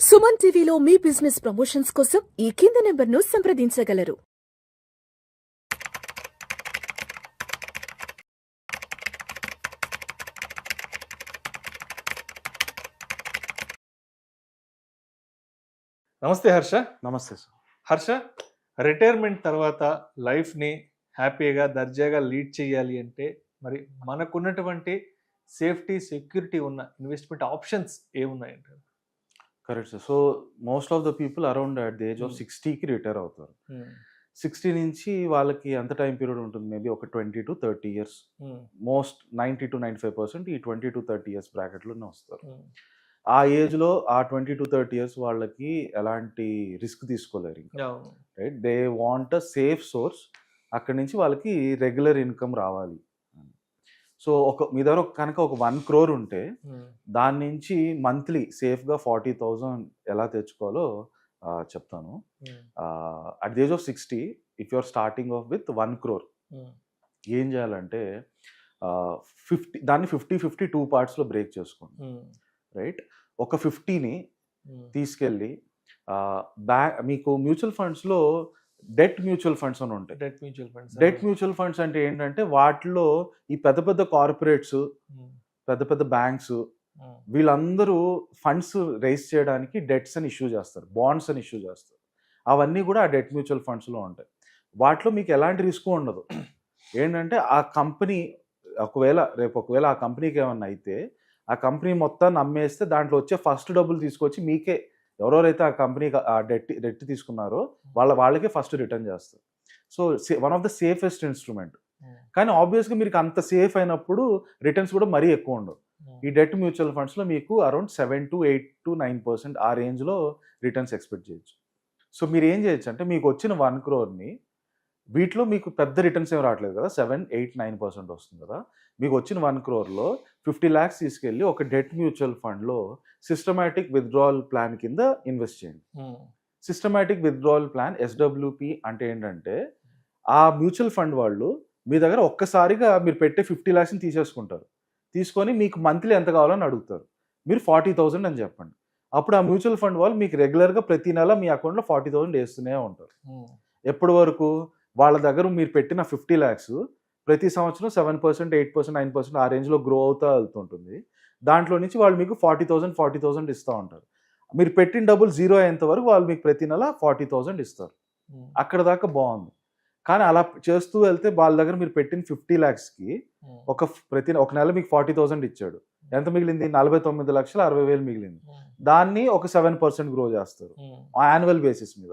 సుమన్ టీవీలో మీ business promotions కోసం ఈ కింది నెంబర్ను సంప్రదించగలరు. నమస్తే హర్ష. నమస్తే సార్. హర్ష, రిటైర్మెంట్ తర్వాత లైఫ్ని హ్యాపీగా దర్జాగా లీడ్ చేయాలి అంటే మరి మనకున్నటువంటి సేఫ్టీ సెక్యూరిటీ ఉన్న ఇన్వెస్ట్మెంట్ ఆప్షన్స్ ఏమున్నాయంటారు? Correct sir. So most of the people around at the age of 60కి రిటైర్ అవుతారు. 60 నుంచి వాళ్ళకి ఎంత టైం పీరియడ్ ఉంటుంది? మేబీ ఒక 20 to 30 ఇయర్స్. మోస్ట్ 90 to 95% ఈ 20 to 30 ఇయర్స్ బ్రాకెట్లోనే వస్తారు. ఆ ఏజ్లో ఆ 20 to 30 ఇయర్స్ వాళ్ళకి ఎలాంటి రిస్క్ తీసుకోలేరు ఇంకా, right? They want a safe source. అక్కడి నుంచి వాళ్ళకి రెగ్యులర్ ఇన్కమ్ రావాలి. సో మీ దగ్గర కనుక ఒక 1 crore ఉంటే దాని నుంచి మంత్లీ సేఫ్గా 40,000 ఎలా తెచ్చుకోవాలో చెప్తాను. At the age of 60 if you are starting off with 1 crore ఏం చేయాలంటే దాన్ని 50-50 2 పార్ట్స్లో బ్రేక్ చేసుకోండి, రైట్? ఒక 50ని తీసుకెళ్ళి మీకు మ్యూచువల్ ఫండ్స్లో డెట్ మ్యూచువల్ ఫండ్స్ అని ఉంటాయి. డెట్ మ్యూచువల్ ఫండ్స్ అంటే ఏంటంటే వాటిలో ఈ పెద్ద పెద్ద కార్పొరేట్స్, పెద్ద పెద్ద బ్యాంక్స్ వీళ్ళందరూ ఫండ్స్ రైజ్ చేయడానికి డెట్స్ అని ఇష్యూ చేస్తారు, బాండ్స్ అని ఇష్యూ చేస్తారు. అవన్నీ కూడా ఆ డెట్ మ్యూచువల్ ఫండ్స్లో ఉంటాయి. వాటిలో మీకు ఎలాంటి రిస్క్ ఉండదు. ఏంటంటే ఆ కంపెనీ ఒకవేళ ఆ కంపెనీకి ఏమన్నా అయితే ఆ కంపెనీ మొత్తాన్ని అమ్మేస్తే దాంట్లో వచ్చే ఫస్ట్ డబ్బులు తీసుకొచ్చి మీకే, ఎవరెవరైతే ఆ కంపెనీకి ఆ డెట్ తీసుకున్నారో వాళ్ళకే ఫస్ట్ రిటర్న్ చేస్తారు. So one of the safest instrument. కానీ ఆబ్వియస్గా మీకు అంత సేఫ్ అయినప్పుడు రిటర్న్స్ కూడా మరీ ఎక్కువ ఉండవు. ఈ డెట్ మ్యూచువల్ ఫండ్స్లో మీకు అరౌండ్ 7 to 8 to 9% ఆ రేంజ్లో రిటర్న్స్ ఎక్స్పెక్ట్ చేయొచ్చు. సో మీరు ఏం చేయొచ్చు అంటే మీకు వచ్చిన 1 crore వీటిలో మీకు పెద్ద రిటర్న్స్ ఏం రావట్లేదు కదా, 7, 8, 9% వస్తుంది కదా. మీకు వచ్చిన 1 crore 50 lakhs తీసుకెళ్ళి ఒక డెట్ మ్యూచువల్ ఫండ్లో సిస్టమాటిక్ విత్డ్రావల్ ప్లాన్ కింద ఇన్వెస్ట్ చేయండి. సిస్టమాటిక్ విత్డ్రావల్ ప్లాన్ SWP అంటే ఏంటంటే ఆ మ్యూచువల్ ఫండ్ వాళ్ళు మీ దగ్గర ఒక్కసారిగా మీరు పెట్టే 50 lakhs తీసేసుకుంటారు. తీసుకొని మీకు మంత్లీ ఎంత కావాలని అడుగుతారు. మీరు 40,000 అని చెప్పండి. అప్పుడు ఆ మ్యూచువల్ ఫండ్ వాళ్ళు మీకు రెగ్యులర్గా ప్రతి నెల మీ అకౌంట్లో 40,000 వేస్తూనే ఉంటారు. ఎప్పటి వరకు? వాళ్ళ దగ్గర మీరు పెట్టిన 50 lakhs ప్రతి సంవత్సరం 7%, 8%, 9% ఆ రేంజ్లో గ్రో అవుతూ వెళ్తుంటుంది. దాంట్లో నుంచి వాళ్ళు మీకు 40,000 ఇస్తూ ఉంటారు. మీరు పెట్టిన డబ్బులు జీరో అయ్యేంత వరకు వాళ్ళు మీకు ప్రతి నెల 40,000 ఇస్తారు. అక్కడ దాకా బాగుంది. కానీ అలా చేస్తూ వెళ్తే వాళ్ళ దగ్గర మీరు పెట్టిన 50 lakhsకి ఒక నెల మీకు 40,000 ఇచ్చాడు. ఎంత మిగిలింది? 49,60,000 మిగిలింది. దాన్ని ఒక 7% గ్రో చేస్తారు యాన్యువల్ బేసిస్ మీద.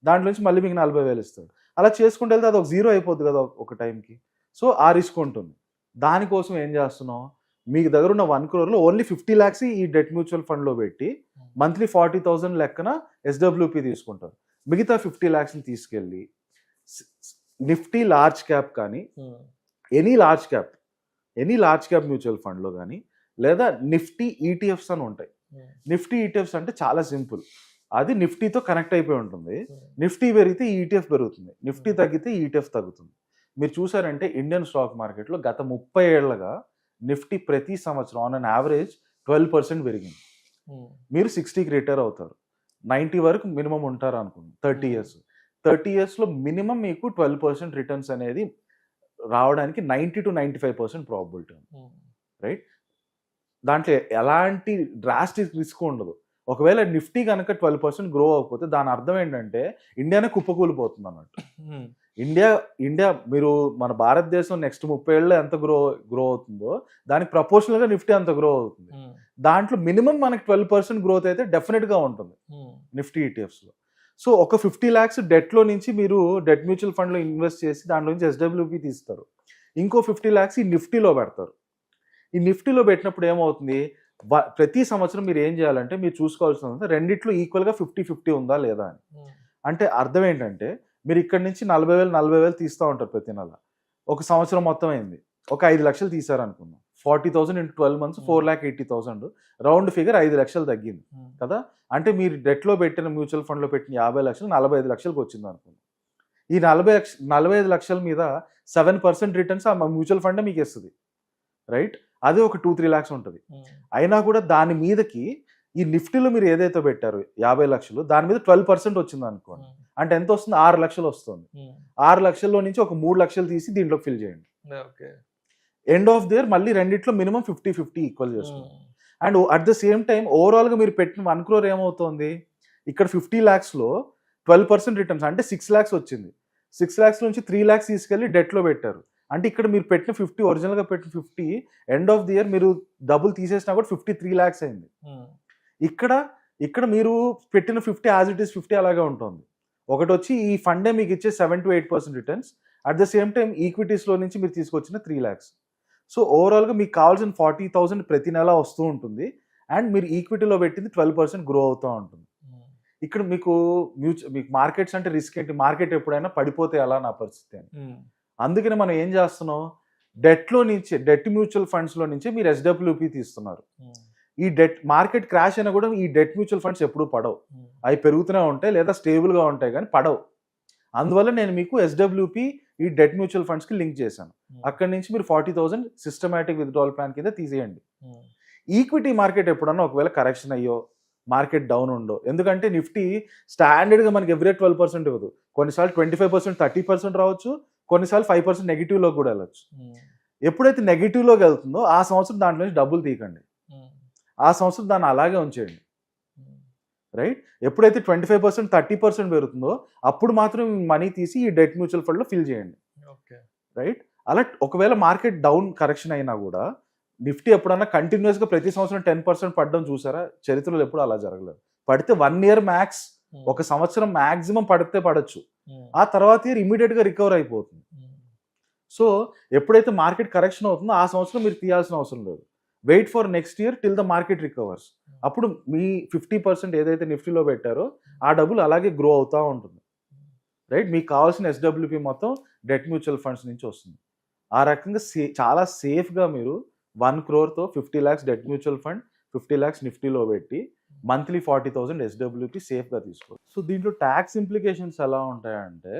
దాంట్లో నుంచి మళ్ళీ మీకు 40,000 ఇస్తారు. అలా చేసుకుంటూ వెళ్తే అది ఒక జీరో అయిపోద్ది కదా ఒక టైంకి. సో ఆ రిస్క్ ఉంటుంది. దానికోసం ఏం చేస్తున్నాం, మీకు దగ్గర ఉన్న 1 crore ఓన్లీ 50 lakhs ఈ డెట్ మ్యూచువల్ ఫండ్లో పెట్టి మంత్లీ 40,000 లెక్కన SWP తీసుకుంటారు. మిగతా 50 lakhs తీసుకెళ్ళి నిఫ్టీ లార్జ్ క్యాప్ కానీ ఎనీ లార్జ్ క్యాప్ మ్యూచువల్ ఫండ్లో కానీ లేదా నిఫ్టీ ETFs అని ఉంటాయి. నిఫ్టీ ETFs అంటే చాలా సింపుల్. అది నిఫ్టీతో కనెక్ట్ అయిపోయి ఉంటుంది. నిఫ్టీ పెరిగితే ETF పెరుగుతుంది, నిఫ్టీ తగ్గితే ETF తగ్గుతుంది. మీరు చూసారంటే ఇండియన్ స్టాక్ మార్కెట్లో గత 30 ఏళ్లుగా నిఫ్టీ ప్రతి సంవత్సరం ఆన్ అన్ యావరేజ్ 12% పెరిగింది. మీరు 60కి రిటైర్ అవుతారు, 90 వరకు మినిమం ఉంటారు అనుకోండి. 30 ఇయర్స్లో మినిమం మీకు 12% రిటర్న్స్ అనేది రావడానికి 90 to 95% ప్రాబిలిటీ ఉంది, రైట్? దాంట్లో ఎలాంటి డ్రాస్టిక్ రిస్క్ ఉండదు. ఒకవేళ నిఫ్టీ కనుక 12% గ్రో అవ్వకపోతే దాని అర్థం ఏంటంటే ఇండియానే కుప్పకూలిపోతుంది అన్నట్టు. ఇండియా మీరు మన భారతదేశం నెక్స్ట్ 30 ఏళ్ళలో ఎంత గ్రో అవుతుందో దానికి ప్రపోర్షనల్గా నిఫ్టీ అంత గ్రో అవుతుంది. దాంట్లో మినిమం మనకి 12% గ్రోత్ అయితే డెఫినెట్గా ఉంటుంది నిఫ్టీ ETFsలో. సో ఒక 50 lakhs డెట్లో నుంచి మీరు డెట్ మ్యూచువల్ ఫండ్లో ఇన్వెస్ట్ చేసి దాంట్లో నుంచి SWP తీస్తారు. ఇంకో 50 lakhs ఈ నిఫ్టీలో పెడతారు. ఈ నిఫ్టీలో పెట్టినప్పుడు ఏమవుతుంది, ప్రతి సంవత్సరం మీరు ఏం చేయాలంటే మీరు చూసుకోవాల్సింది రెండిట్లో ఈక్వల్గా 50-50 ఉందా లేదా అని. అంటే అర్థం ఏంటంటే మీరు ఇక్కడ నుంచి 40,000 తీస్తూ ఉంటారు ప్రతి నెల. ఒక సంవత్సరం మొత్తం అయింది, ఒక 5 లక్షలు తీసారనుకుందాం. 40,000 into 12 months 4,80,000, రౌండ్ ఫిగర్ 5 లక్షలు తగ్గింది కదా. అంటే మీరు డెట్లో పెట్టిన మ్యూచువల్ ఫండ్లో పెట్టిన 50 లక్షలు 45 లక్షలకు వచ్చింది అనుకుందాం. ఈ 45 లక్షల మీద 7% రిటర్న్స్ ఆ మ్యూచువల్ ఫండ్ మీకు ఇస్తుంది, రైట్? అదే ఒక 2-3 lakhs ఉంటుంది. అయినా కూడా దాని మీదకి ఈ నిఫ్టీలో మీరు ఏదైతే పెట్టారు 50 లక్షలు, దాని మీద 12% వచ్చింది అనుకోండి, అంటే ఎంత వస్తుంది? 6 లక్షలు వస్తుంది. 6 లక్షల్లో నుంచి ఒక 3 లక్షలు తీసి దీంట్లో ఫిల్ చేయండి. ఎండ్ ఆఫ్ ది ఇయర్ మళ్ళీ రెండిట్లో మినిమం 50-50 ఈక్వల్ చేసుకోండి. And at the same time ఓవరాల్గా మీరు పెట్టిన 1 crore ఏమవుతుంది? ఇక్కడ 50 lakhsలో 12% రిటర్న్స్ అంటే 6 lakhs వచ్చింది. 6 lakhs నుంచి 3 lakhs తీసుకెళ్ళి డెట్లో పెట్టారు. అంటే ఇక్కడ మీరు పెట్టిన 50, ఒరిజినల్గా పెట్టిన 50 ఎండ్ ఆఫ్ ది ఇయర్ మీరు డబుల్ తీసేసినా కూడా 53 lakhs అయింది. ఇక్కడ మీరు పెట్టిన 50 యాజ్ ఇట్ ఈస్ 50 అలాగే ఉంటుంది. ఒకటి వచ్చి ఈ ఫండే మీకు ఇచ్చే 7-8% returns, at the same time ఈక్విటీస్లో నుంచి మీరు తీసుకొచ్చిన 3 lakhs. సో ఓవరాల్గా మీకు కావాల్సిన 40,000 ప్రతి నెల వస్తూ ఉంటుంది. అండ్ మీరు ఈక్విటీలో పెట్టింది 12% గ్రో అవుతూ ఉంటుంది. ఇక్కడ మీకు మార్కెట్స్ అంటే రిస్క్ ఏంటి? మార్కెట్ ఎప్పుడైనా పడిపోతే ఎలా నా పరిస్థితి అని. అందుకని మనం ఏం చేస్తున్నాం? డెట్ మ్యూచువల్ ఫండ్స్లో నుంచి మీరు SWP తీస్తున్నారు. ఈ డెట్ మార్కెట్ క్రాష్ అయినా కూడా ఈ డెట్ మ్యూచువల్ ఫండ్స్ ఎప్పుడూ పడవు. అవి పెరుగుతూనే ఉంటాయి లేదా స్టేబుల్గా ఉంటాయి కానీ పడవు. అందువల్ల నేను మీకు SWP ఈ డెట్ మ్యూచువల్ ఫండ్స్కి లింక్ చేశాను. అక్కడి నుంచి మీరు 40,000 సిస్టమాటిక్ విత్డ్రావల్ ప్లాన్ కింద తీసేయండి. ఈక్విటీ మార్కెట్ ఎప్పుడన్నా ఒకవేళ కరెక్షన్ అయ్యో, మార్కెట్ డౌన్ ఉండో, ఎందుకంటే నిఫ్టీ స్టాండర్డ్గా మనకి ఎవ్రీ 12% ఇవ్వదు. కొన్నిసార్లు 25%, 30% రావచ్చు, కొన్నిసార్లు 5% నెగిటివ్లోకి కూడా వెళ్ళచ్చు. ఎప్పుడైతే నెగిటివ్లోకి వెళ్తుందో ఆ సంవత్సరం దాంట్లో నుంచి డబ్బులు తీయకండి, ఆ సంవత్సరం దాన్ని అలాగే ఉంచేయండి. రైట్? ఎప్పుడైతే 25%, 30% పెరుగుతుందో అప్పుడు మాత్రం మనీ తీసి ఈ డెట్ మ్యూచువల్ ఫండ్లో ఫిల్ చేయండి. రైట్? అలా ఒకవేళ మార్కెట్ డౌన్ కరెక్షన్ అయినా కూడా నిఫ్టీ ఎప్పుడన్నా కంటిన్యూస్గా ప్రతి సంవత్సరం 10% పడడం చూసారా? చరిత్రలో ఎప్పుడు అలా జరగలేదు. పడితే 1 year మ్యాక్స్, ఒక సంవత్సరం మ్యాక్సిమం పడితే పడచ్చు, ఆ తర్వాత ఇయర్ ఇమీడియట్గా రికవర్ అయిపోతుంది. సో ఎప్పుడైతే మార్కెట్ కరెక్షన్ అవుతుందో ఆ సంవత్సరం మీరు తీయాల్సిన అవసరం లేదు. Wait for next year till the market recovers. అప్పుడు మీ 50% ఏదైతే నిఫ్టీలో పెట్టారో ఆ డబ్బులు అలాగే గ్రో అవుతూ ఉంటుంది. రైట్? మీకు కావాల్సిన SWP మొత్తం డెట్ మ్యూచువల్ ఫండ్స్ నుంచి వస్తుంది. ఆ రకంగా చాలా సేఫ్గా మీరు 1 crore 50 lakhs debt mutual fund, 50 lakhs నిఫ్టీలో పెట్టి మంత్లీ 40,000 SWP సేఫ్గా తీసుకోవచ్చు. సో దీంట్లో ట్యాక్స్ ఇంప్లికేషన్స్ ఎలా ఉంటాయంటే,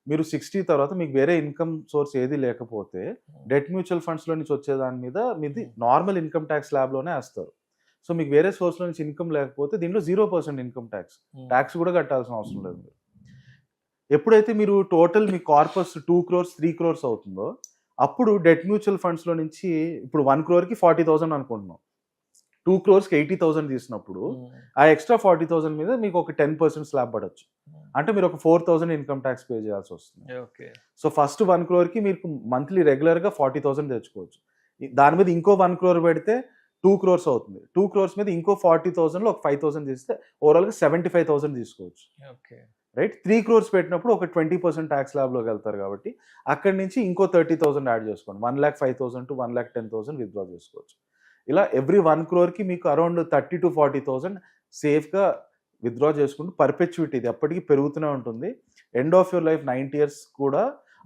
మీరు 60 తర్వాత మీకు వేరే ఇన్కమ్ సోర్స్ ఏది లేకపోతే డెట్ మ్యూచువల్ ఫండ్స్లో నుంచి వచ్చే దాని మీద మీది నార్మల్ ఇన్కమ్ ట్యాక్స్ స్లాబ్లోనే వేస్తారు. సో మీకు వేరే సోర్స్లో నుంచి ఇన్కమ్ లేకపోతే దీంట్లో 0% ఇన్కమ్ ట్యాక్స్ కూడా కట్టాల్సిన అవసరం లేదు. మీరు ఎప్పుడైతే మీరు టోటల్ మీ కార్పస్ 2 crores 3 crores అవుతుందో అప్పుడు డెట్ మ్యూచువల్ ఫండ్స్లో నుంచి ఇప్పుడు 1 crore 40,000 అనుకుంటున్నాం, 2 crores 80,000 తీసినప్పుడు ఆ ఎక్స్ట్రా 40,000 మీద మీకు ఒక 10% స్లాబ్ పడవచ్చు. అంటే మీరు ఒక 4,000 ఇన్కమ్ ట్యాక్స్ పే చేయాల్సి వస్తుంది. సో ఫస్ట్ 1 crore మీకు మంత్లీ రెగ్యులర్గా 40,000 తెచ్చుకోవచ్చు. దాని మీద ఇంకో 1 crore పెడితే 2 crores అవుతుంది. 2 crores మీద ఇంకో 40,000లో ఒక 5,000 తీస్తే ఓవరాల్గా 75,000 తీసుకోవచ్చు. రైట్? 3 crores పెట్టినప్పుడు ఒక 20% ట్యాక్స్ స్లాబ్లోకి వెళ్తారు కాబట్టి అక్కడి నుంచి ఇంకో 30,000 యాడ్ చేసుకోండి. 1,05,000 to 1,10,000 విత్డ్రా చేసుకోవచ్చు. ఇలా ఎవ్రీ 1 crore మీకు అరౌండ్ 30,000 to 40,000 సేఫ్గా విత్డ్రా చేసుకుంటూ పర్పెచ్యుటీ ఇది ఎప్పటికీ పెరుగుతూనే ఉంటుంది. End of your life 90 years కూడా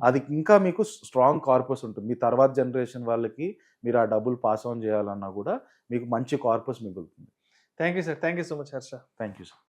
అది ఇంకా మీకు స్ట్రాంగ్ కార్పస్ ఉంటుంది. మీ తర్వాత జనరేషన్ వాళ్ళకి మీరు ఆ డబ్బులు పాస్ ఆన్ చేయాలన్నా కూడా మీకు మంచి కార్పస్ మిగులుతుంది. Thank you sir. Thank you so much Harsha. Thank you sir.